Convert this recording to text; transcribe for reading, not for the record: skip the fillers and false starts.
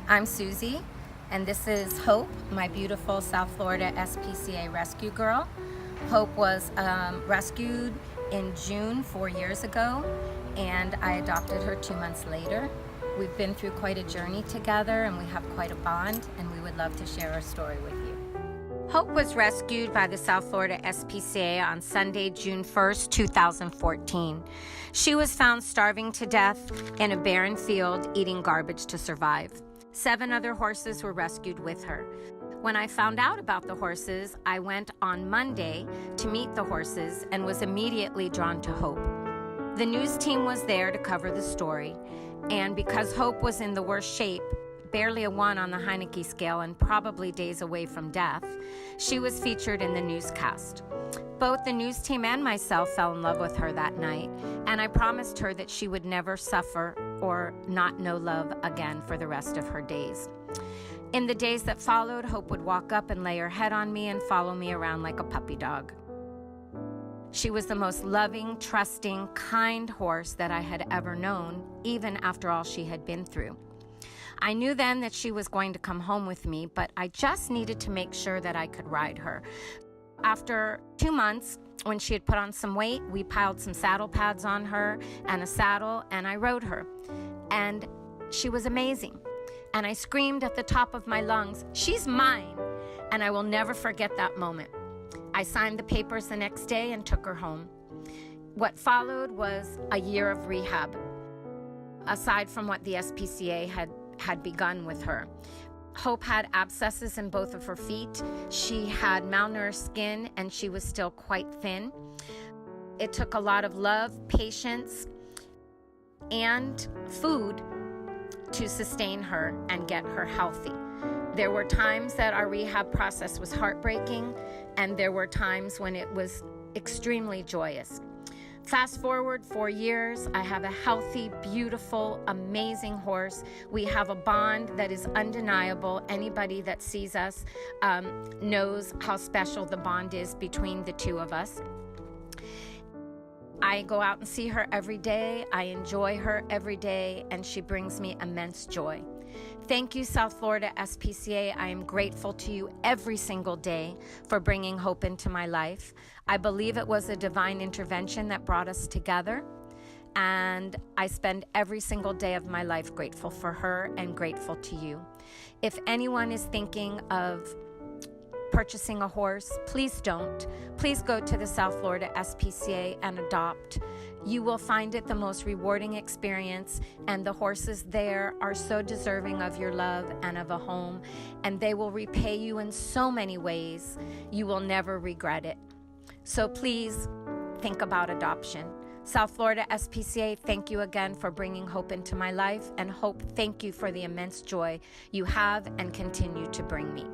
I'm Susie, and this is Hope, my beautiful South Florida SPCA rescue girl. Hope was rescued in June 4 years ago, and I adopted her 2 months later. We've been through quite a journey together, and we have quite a bond, and we would love to share our story with you. Hope was rescued by the South Florida SPCA on Sunday, June 1st, 2014. She was found starving to death in a barren field, eating garbage to survive. 7 other horses were rescued with her. When I found out about the horses, I went on Monday to meet the horses and was immediately drawn to Hope. The news team was there to cover the story, and because Hope was in the worst shape, barely a 1 on the Heineke scale and probably days away from death, she was featured in the newscast. Both the news team and myself fell in love with her that night, and I promised her that she would never suffer or not know love again for the rest of her days. In the days that followed, Hope would walk up and lay her head on me and follow me around like a puppy dog. She was the most loving, trusting, kind horse that I had ever known, even after all she had been through. I knew then that she was going to come home with me, but I just needed to make sure that I could ride her. After 2 months, when she had put on some weight, we piled some saddle pads on her and a saddle, and I rode her. And she was amazing. And I screamed at the top of my lungs, "She's mine!" And I will never forget that moment. I signed the papers the next day and took her home. What followed was a year of rehab, aside from what the SPCA had begun with her. Hope had abscesses in both of her feet. She had malnourished skin, and she was still quite thin. It took a lot of love, patience, and food to sustain her and get her healthy. There were times that our rehab process was heartbreaking, and there were times when it was extremely joyous. Fast forward 4 years, I have a healthy, beautiful, amazing horse. We have a bond that is undeniable. Anybody that sees us knows how special the bond is between the two of us. I go out and see her every day. I enjoy her every day, and she brings me immense joy. Thank you, South Florida SPCA. I am grateful to you every single day for bringing Hope into my life. I believe it was a divine intervention that brought us together, and I spend every single day of my life grateful for her and grateful to you. If anyone is thinking of purchasing a horse, please don't. Please go to the South Florida SPCA and adopt. You will find it the most rewarding experience, and the horses there are so deserving of your love and of a home, and they will repay you in so many ways. You will never regret it. So please think about adoption. South Florida SPCA, thank you again for bringing Hope into my life, and Hope, thank you for the immense joy you have and continue to bring me.